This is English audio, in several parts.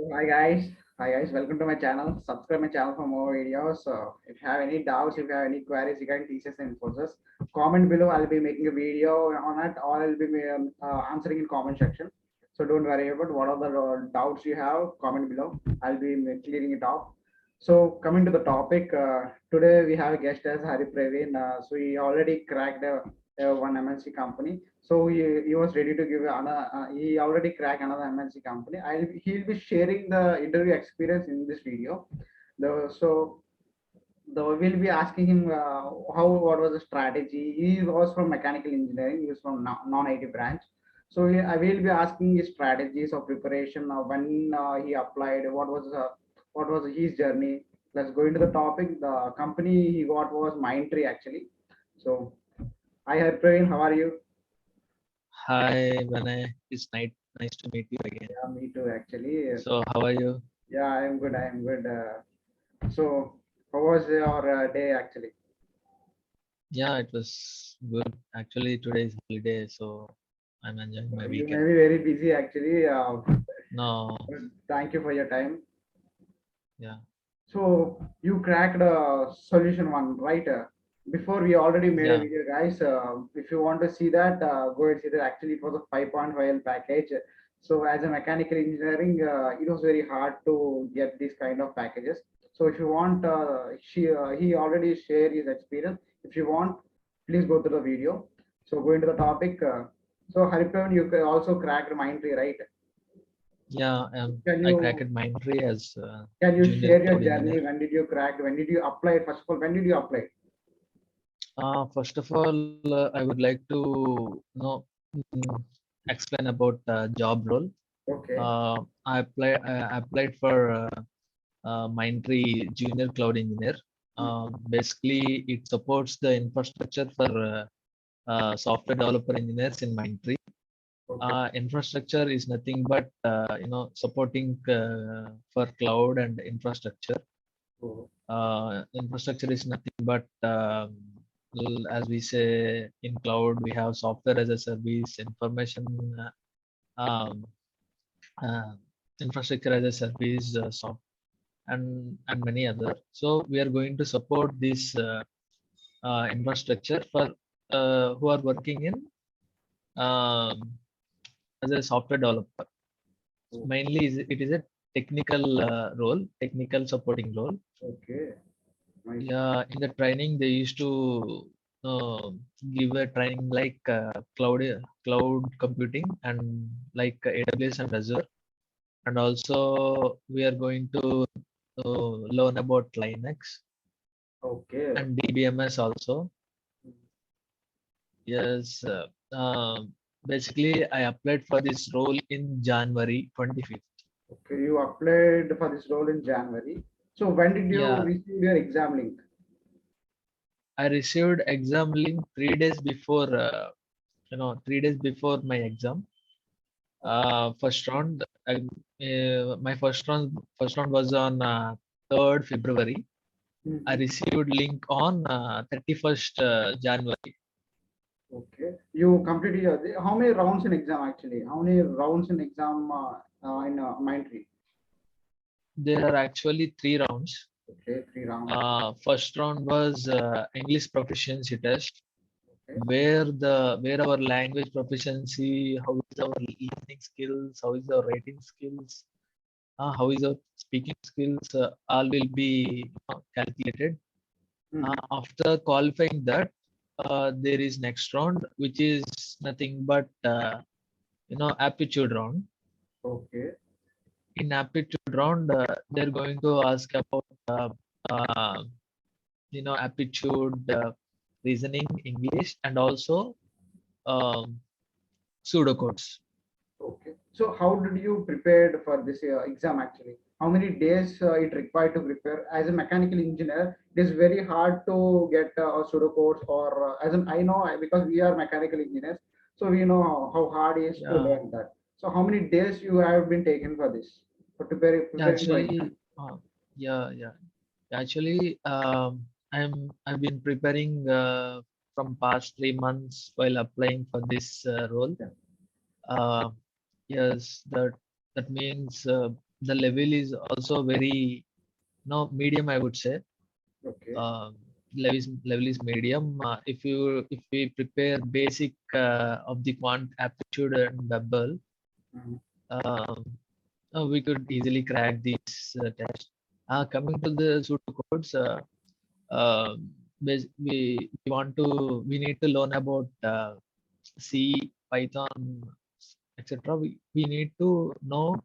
Hi guys, welcome to my channel. Subscribe my channel for more videos. So if you have any doubts, if you have any queries regarding TCS and Infosys, comment below. I'll be making a video on it, or I'll be answering in comment section. So don't worry about what are the doubts you have. Comment below. I'll be clearing it off. So coming to the topic, today we have a guest as Hari Praveen. So he already cracked one MNC company. So he was ready to give another. He already cracked another MNC company. He'll be sharing the interview experience in this video. We'll be asking him what was the strategy. He was from mechanical engineering. He was from non-IT branch. So I will be asking his strategies of preparation when he applied. What was his journey? Let's go into the topic. The company he got was Mindtree actually. So hi Harpreet, how are you? Hi, Vinay. It's nice to meet you again. Yeah, me too actually. So, how are you? Yeah, I am good. I am good. So how was your day actually? Yeah, it was good. Actually, today is holiday, so I'm enjoying my You may weekend. be very busy actually. No, Thank you for your time. yeah, So you cracked a solution one, right? Before we already made a yeah, video, guys. If you want to see that, go and see that. Actually, it was a 5.5L package. So as a mechanical engineering, it was very hard to get these kind of packages. So if you want, he already shared his experience. If you want, please go to the video. So go into the topic. So Haripravan, you also cracked Mindtree, right? yeah. Can I you cracked Mindtree as can you junior share your cloud engineer. journey? When did you crack? When did you apply? First of all, when did you apply? First of all, I would like to mm, explain about job role. Okay. I applied for Mindtree Junior Cloud Engineer. Basically, it supports the infrastructure for software developer engineers in Mindtree. Okay. Infrastructure is nothing but supporting for cloud and infrastructure. Oh, Infrastructure is nothing but as we say in cloud, we have software as a service, information, um, uh, infrastructure as a service, and many other. So we are going to support this infrastructure for who are working in um, as a software developer. oh, Mainly, it is a technical role, technical supporting role. okay. Nice. Yeah, in the training they used to uh, give a training like cloud computing and like AWS and Azure, and also we are going to learn about Linux Okay. and DBMS also. Yes, basically I applied for this role in January 25th. Okay. You applied for this role in January. So when did you Yeah, receive your exam link? I received exam link 3 days before, 3 days before my exam. First round, my first round was on 3rd February. I Mhm. received link on 31st January. Okay. You completed your, how many rounds in exam actually? How many rounds in exam in Mindtree? There are actually 3 rounds. Okay, 3 rounds. First round was English proficiency test, Okay. where our language proficiency, how is our listening skills, how is our writing skills, how is our speaking skills, all will be calculated. Mhm. After qualifying that, there is next round, which is nothing but aptitude round. Okay. In aptitude round, they're going to ask about uh, aptitude, reasoning, English, and also um, pseudocodes. Okay. So how did you prepare for this exam actually? How many days it required to prepare? As a mechanical engineer, it is very hard to get a pseudocodes or I know because we are mechanical engineers, so we know how hard it is to Yeah, learn that. So how many days you have been taken for this for preparing for actually, exam? yeah. Actually, I've been preparing from past 3 months while applying for this role. Yeah. Uh, yes, that means. the level is also very medium, I would say. Okay. Level is medium. If we prepare basic of the quant aptitude and bubble, Mhm. um, we could easily crack this test. Coming to the pseudocodes, uh, we need to learn about C, Python, etc. We need to know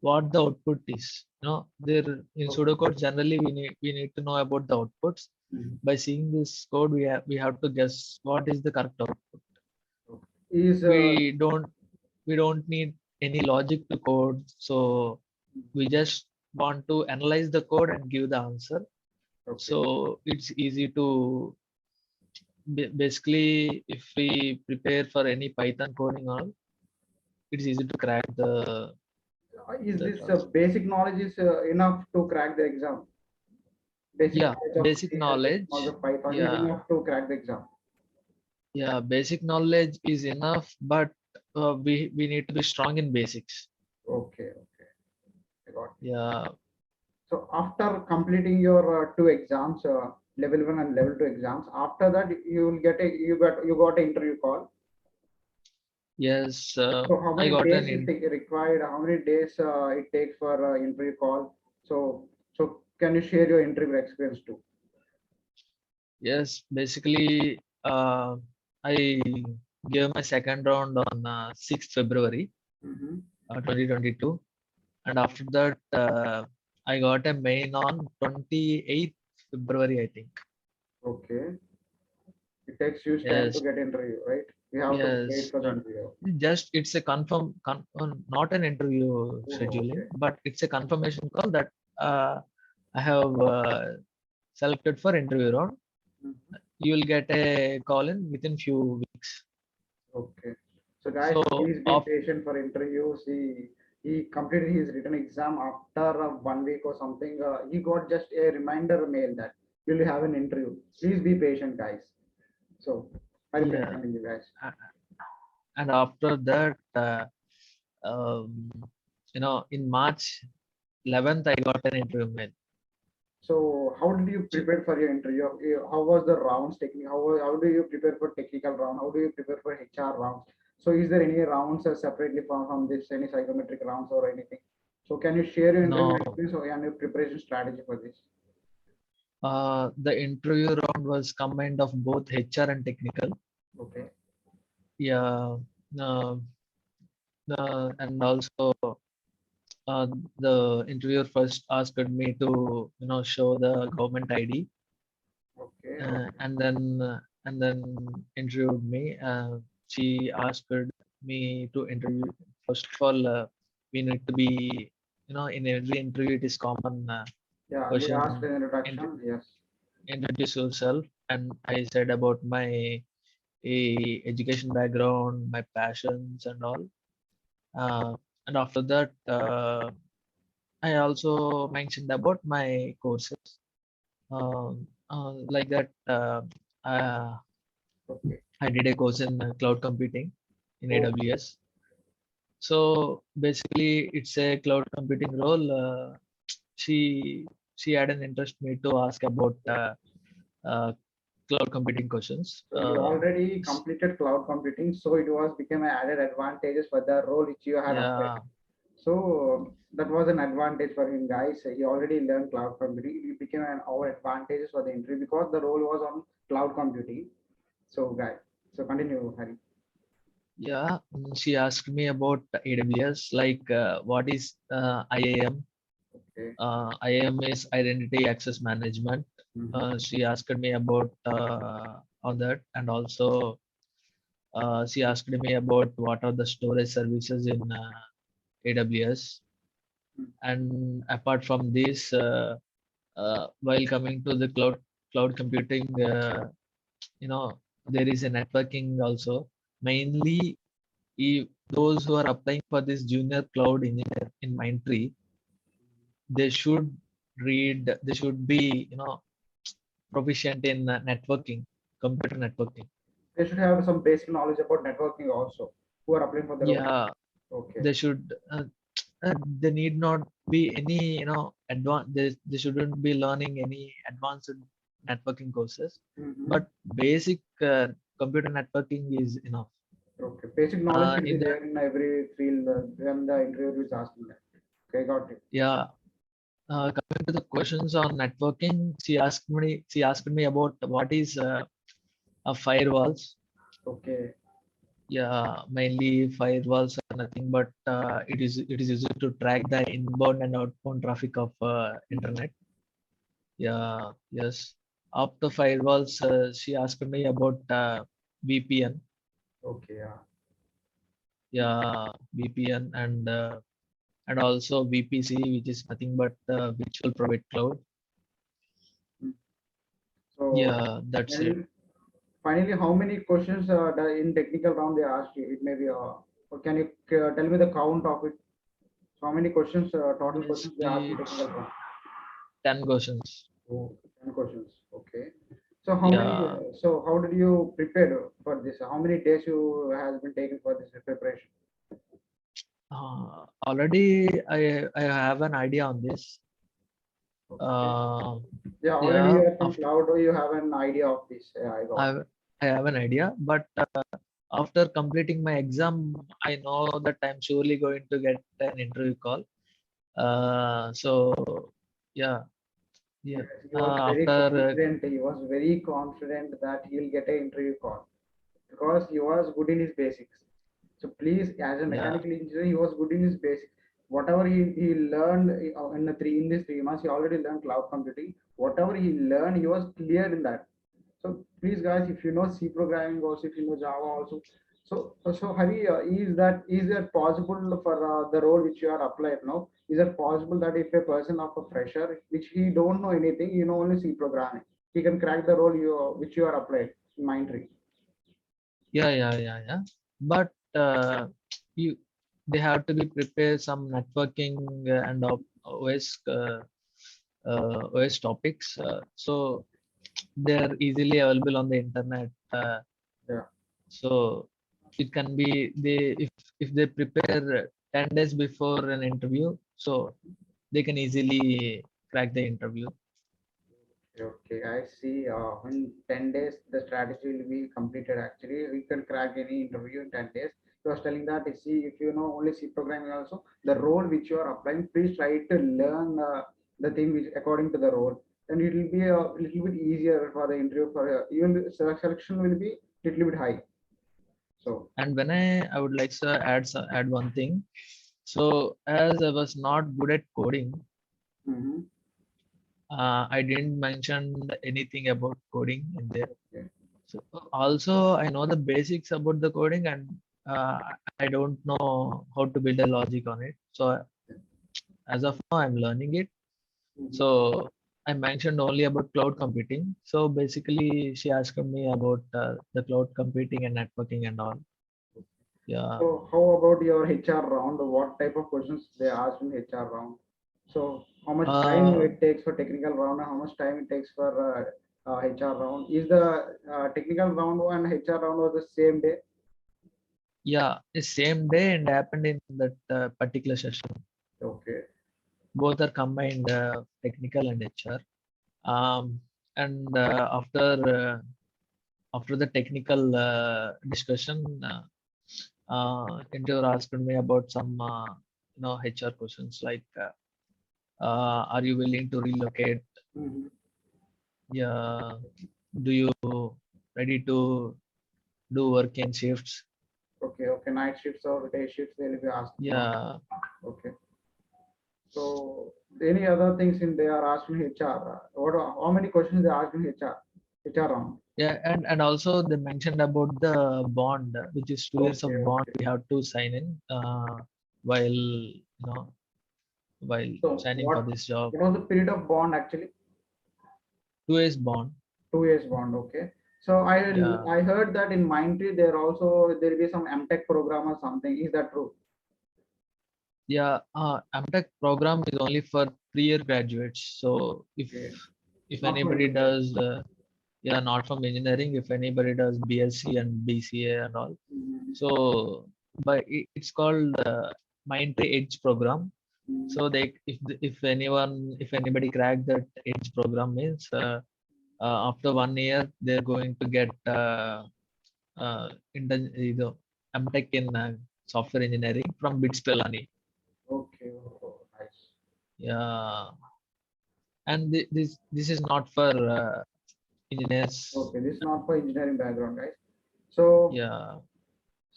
what the output is. There in Okay. pseudocode generally we need to know about the outputs. Mhm. By seeing this code, we have to guess what is the correct output. Okay. Is We don't need any logic to code, so we just want to analyze the code and give the answer. okay. So it's easy to basically if we prepare for any Python coding on, it's easy to crack Is the this task. basic knowledge is enough to crack the exam? Basic Yeah, knowledge of basic C and basic knowledge. knowledge of Python is Yeah, enough to crack the exam. yeah, basic knowledge is enough, but we need to be strong in basics. Okay, okay, I got it. Yeah. So after completing your two exams, level one and level two exams, after that you will get a you got an interview call. Yes, So how I many got days an it in. take required? How many days it takes for interview call? So can you share your interview experience too? Yes, basically, I gave my second round on 6th February Mm-hmm. 2022, and after that, I got a main on 28th February, I think. Okay, it takes you time to Yes, get interview, right? You have to wait yes. for the interview. Just it's a not an interview Oh, scheduling, okay. but it's a confirmation call that I have selected for interview round. Mhm. You will get a call in within few weeks. Okay. So guys, So please be of patient for interviews. He completed his written exam after 1 week or something. He got just a reminder mail that you'll have an interview. Please be patient, guys. So, I'll Yeah, continue, guys. a- and after that, um, in March 11th, I got an interview mail. So, how did you So, prepare for your interview? How was the rounds technique? How do you prepare for technical round? How do you prepare for HR rounds? So, is there any rounds separately from this, any psychometric rounds or anything? So, can you share your interview no, experience and your preparation strategy for this? the interview round was combined of both HR and technical. Okay. Yeah, uh, and also uh, the interviewer first asked me to show the government ID, Okay. Okay. and then interviewed me. She asked me to interview. First of all, we need to be, in every interview it is common Yeah, they asked question. an int- introduction. Yes. Introduce yourself, and I said about my education background, my passions, and all. And after that, I also mentioned about my courses. Like that, uh, Okay. I did a course in cloud computing in Oh, AWS. So basically, it's a cloud computing role. She had an interest me to ask about uh, cloud computing questions. so you already completed cloud computing, so it was became an added advantages for the role which you had applied. Yeah, So that was an advantage for him, guys. He already learned cloud computing. It became an our advantages for the interview because the role was on cloud computing. So, guys, so continue, Hari. yeah. She asked me about AWS, like what is IAM. Okay. IAM is Identity Access Management. Mhm. She asked me about on that, and also she asked me about what are the storage services in AWS. And apart from this, while coming to the cloud computing, there is a networking also. Mainly, those who are applying for this junior cloud engineer in Mindtree, they should they should be proficient in networking, computer networking. They should have some basic knowledge about networking also. Who are applying for the role? Yeah, Okay. they should. They need not be any, advanced. They shouldn't be learning any advanced networking courses, Mm-hmm. but basic computer networking is enough. Okay, basic knowledge should be In that, there in every field when the interviewer is asking that. Okay, got it. yeah. Coming to the questions on networking, she asked me about what is a firewalls. Okay. Yeah, mainly firewalls are nothing but it is used to track the inbound and outbound traffic of Mhm. internet. Yeah, yes. After firewalls, she asked me about VPN. Okay, yeah. Yeah, VPN and also VPC, which is nothing but virtual private cloud. Mm. So Yeah, that's it. finally, finally, how many questions in technical round they asked you? It may be, or can you tell me the count of it? So how many questions, total questions they asked in Mostly technical round? 10 questions. Oh, 10 questions. Okay. So how many, Yeah, so how did you prepare for this? How many days you has been taken for this preparation? already I have an idea on this. Okay. Uh, Yeah, already yeah, you are from after cloud, or you have an idea of this. Yeah, I I got it. have, I have an idea, but after completing my exam, I know that I'm surely going to get an interview call. So yeah, yeah. Yes, he was very After confident. He was very confident that he'll get an interview call because he was good in his basics. So please, as a yeah, mechanical engineer, he was good in his basics. Whatever he learned in this 3 months, he already learned cloud computing. Whatever he learned, he was clear in that. So please, guys, if you know C programming also, if you know Java also, so Hari, is that possible for the role which you are applied now? Is it possible that if a person of a fresher, which he don't know anything, you know only C programming, he can crack the role which you are applied in Mindtree? yeah. But you they have to be prepared some networking and OS topics. So they are easily available on the internet. Yeah. So it can be if they prepare 10 days before an interview, so they can easily crack the interview. Okay, I see. In 10 days, the strategy will be completed. Actually, we can crack any interview in 10 days. You was telling that, see, if you know only C programming also, the role which you are applying, please try to learn the thing which according to the role. Then it will be a little bit easier for the interview. Even the selection will be little bit high. So, And when I would like to add one thing. So as I was not good at coding, mm-hmm. I didn't mention anything about coding in there. Okay. So also I know the basics about the coding, and uh, I don't know how to build a logic on it. So as of now, I'm learning it. Mm-hmm. So I mentioned only about cloud computing. So basically, she asked me about the cloud computing and networking and all. Yeah. So how about your HR round? What type of questions they asked in HR round? So how much time Uh, it takes for technical round and how much time it takes for HR round? Is the technical round and HR round was the same day? yeah, the same day and happened in that particular session. Okay. Both are combined, technical and HR. And after the technical discussion, interviewer asked me about some HR questions like, are you willing to relocate? Mhm. Yeah, do you ready to do work in shifts? Okay. Okay. Night shifts or day shifts they will be asking about. Yeah, Okay. So any other things in they are asking HR? How many questions they asked in HR? HR round. yeah, and also they mentioned about the bond, which is 2 years Okay. of bond Okay. we have to sign in while while So signing for this job. what was the period of bond actually? 2 years bond. 2 years bond. Okay. So Yeah, I heard that in Mindtree there will be some MTech program or something. Is that true? yeah. MTech program is only for 3-year graduates. So Okay. if Not for anybody engineers. does, yeah, not from engineering, if anybody does BSc and BCA and all, Mhm. so but it's called MindTree Edge program. Mm. So they, if anybody crack that Edge program means after 1 year they're going to get ಇದು MTech in software engineering from BITS Pilani. Okay. Oh, nice. Yeah, and this is not for engineers. Okay, this is not for engineering background, guys. So, Yeah,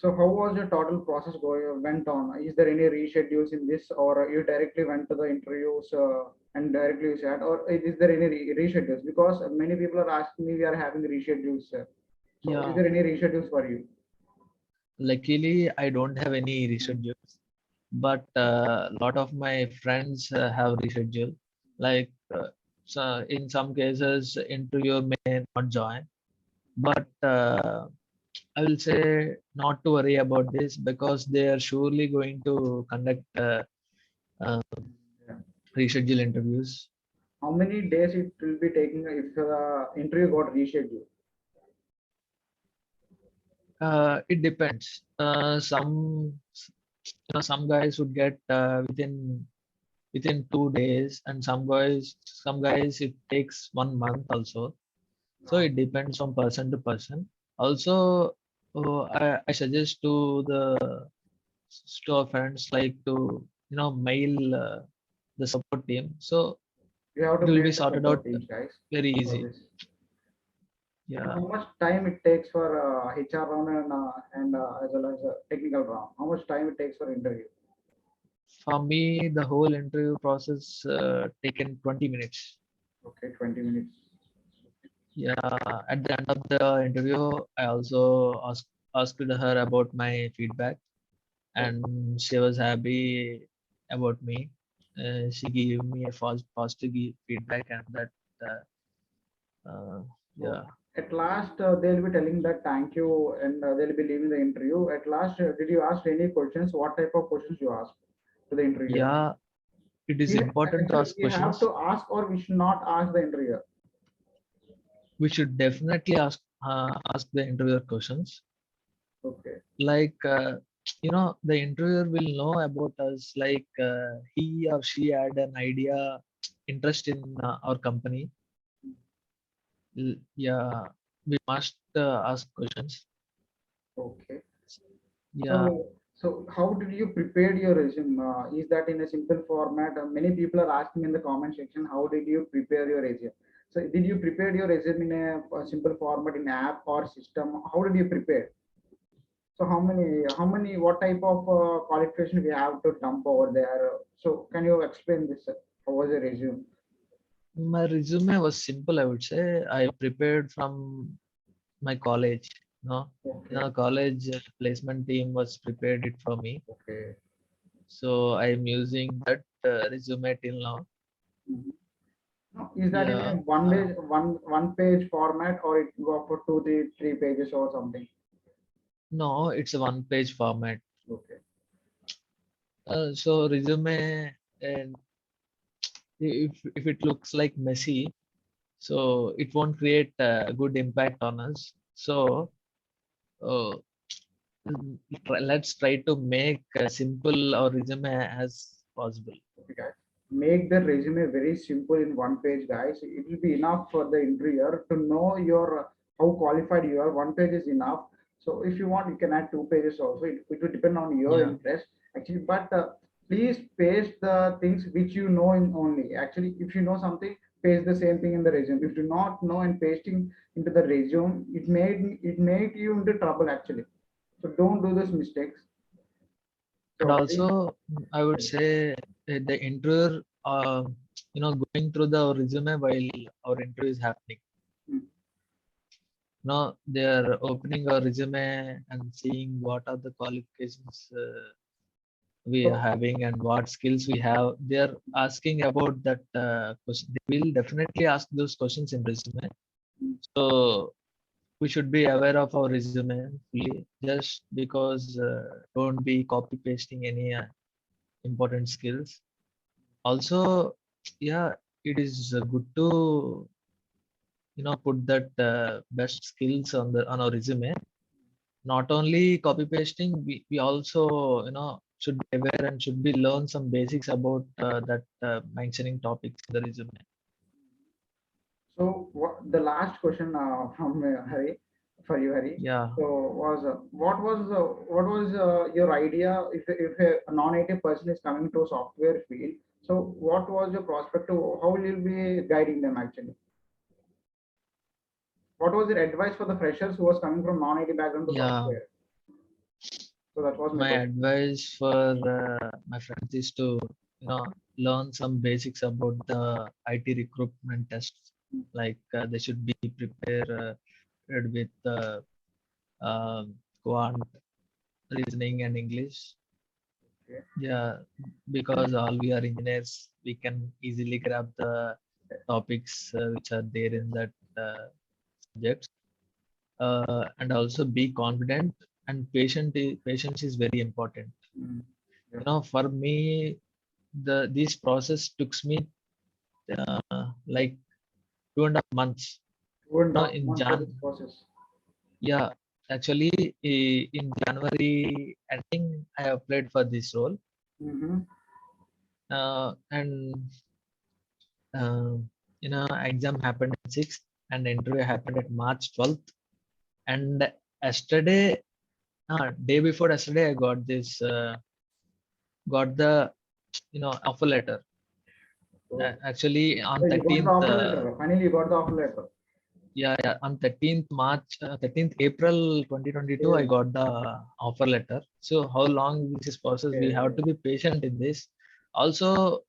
so how was your total process going went on? Is there any reschedules in this, or you directly went to the interviews and directly you said, or is there any reschedules? Because many people are asking me, we are having reschedules. So, is yeah. there any reschedules for you? Luckily, I don't have any Mm. reschedules, but a lot of my friends have reschedule. Like so in some cases, interviewer may not join, but I will say not to worry about this because they are surely going to conduct uh, Yeah. reschedule interviews. How many days it will be taking if the interview got rescheduled? It depends. Some guys would get within 2 days, and some guys it takes 1 month also. So No. it depends on person to person. Also, I suggest to our friends like to mail the support team. So You have to it will be mail the sorted out support teams, guys, very for easy. this. So Yeah. how much time it takes for HR round and as well as technical round? How much time it takes for interview? For me, the whole interview process taken 20 minutes. Okay, 20 minutes. Yeah. At the end of the interview, I also asked her about my feedback, Oh, and she was happy about me. She gave me a positive feedback, and that uh, so yeah, at last they'll be telling that thank you and they'll be leaving the interview. At last, did you ask any questions? What type of questions you asked to the interviewer? yeah. It is We important to actually ask we have questions. to ask or we should not ask the interviewer. We should definitely ask the interviewer questions. Okay, Like the interviewer will know about us. Like he or she had an idea, interest in our company. Yeah, we must ask questions. okay. Yeah, So how did you prepare your resume? Is that in a simple format? Many people are asking in the comment section, how did you prepare your resume? So did you prepare your resume in a simple format in app or system? How did you prepare? So what type of qualification we have to dump over there? So can you explain this? How was your resume? my resume was simple. I would say I prepared from my college. No, Okay, college placement team was prepared it for me. okay. So I'm using that resume till now. Mhm. Now, is that in a Yeah. Uh, one page format or it go for two, three pages or something? no, it's a one page format. Okay. So resume, and if it looks like messy, so it won't create a good impact on us. So uh, let's try to make a simple our resume as possible. Okay, guys. Make the resume very simple in one page, guys. It will be enough for the interviewer to know your how qualified you are. One page is enough. So if you want, you can add two pages also. It will depend on your Yeah, interest actually. But please paste the things which you know in only. Actually, if you know something, paste the same thing in the resume. If you do not know and pasting into the resume, it made you into trouble actually. So don't do those mistakes. and So also please. I would say the interviewer, going through the resume while our interview is happening. Mm. They are opening our resume and seeing what are the qualifications we are So having and what skills we have. They are asking about that question. They will definitely ask those questions in resume. mm, So we should be aware of our resume fully, just because don't be copy pasting any important skills. Also, yeah, it is good to put that best skills on our resume. Not only copy pasting, we also should be aware and should be learn some basics about that mentioning topics in the resume. So what, the last question from Hari for you, Hari. Yeah, So was what was your idea if a non-native person is coming to software field? So what was your prospective? How will you be guiding them actually? What was your advice for the freshers who was coming from non-native background to yeah. software? So that was my My question. advice for my friends is to learn some basics about the IT recruitment tests. Like they should be prepared with quant, reasoning, and English. Okay. Yeah, because all we are engineers, we can easily grab the topics which are there in that subjects. And also be confident and patience is very important. Mm. Yeah. For me, this process took me like 2.5 months. 2.5 months In for Jan, this process. yeah, actually, in January, I think I applied for this role, Mm-hmm. and uh, exam happened at 6th, and the interview happened at March 12th, and yesterday, day before yesterday, I got the offer letter. So, Actually, so on you got the 13th. offer letter. Finally, you got the offer letter. Yeah, on 13th March, 13th April 2022, I Okay. got the offer letter. So how long this is process? We have Okay. to be patient in this. Also,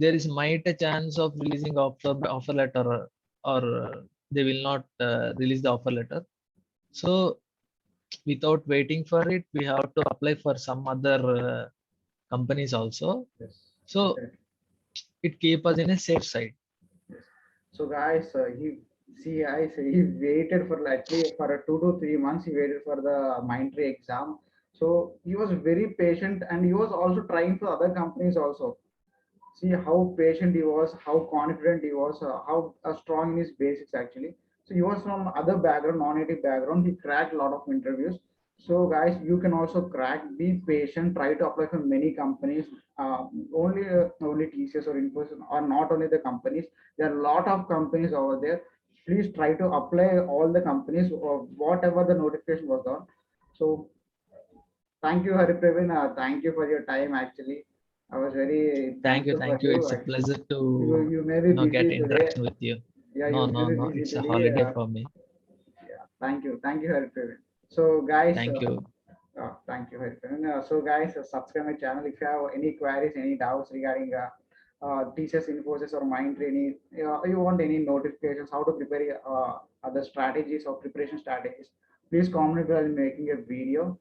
there is might a chance of releasing offer letter, or they will not release the offer letter. So without waiting for it, we have to apply for some other companies also. Yes. So Definitely. it keep us in a safe side. Yes. So guys, he waited for like for a 2 to 3 months. He waited for the Mindtree exam. So he was very patient, and he was also trying for other companies also. See how patient he was, how confident he was, how strong in his basics actually. So he was from other background, non-native background. He cracked a lot of interviews. So guys, you can also crack. Be patient. Try to apply for many companies. Only TCS or Infosys, or not only the companies. There are a lot of companies over there. Please try to apply all the companies or whatever the notification was on. So thank you, Haripravin. Thank you for your time. Actually, I was very thankful for Thank you. you. It's a pleasure You to you may be get busy today. interaction with you. Yeah, No, you may no, be no. busy It's a today. holiday for me. Yeah, thank you, Haripravin. So guys, Thank you. thank you, Haripravin. So guys, subscribe my channel if you have any queries, any doubts regarding teachers, Infosys, or Mindtree. You want any notifications, how to prepare other strategies or preparation strategies? Please comment while making a video.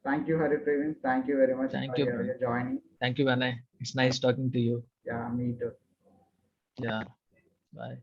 Thank you, Hari Praveen. Thank you very much Thank for you. your joining. Thank you, Vinay. It's nice talking to you. Yeah, me too. Yeah. Bye.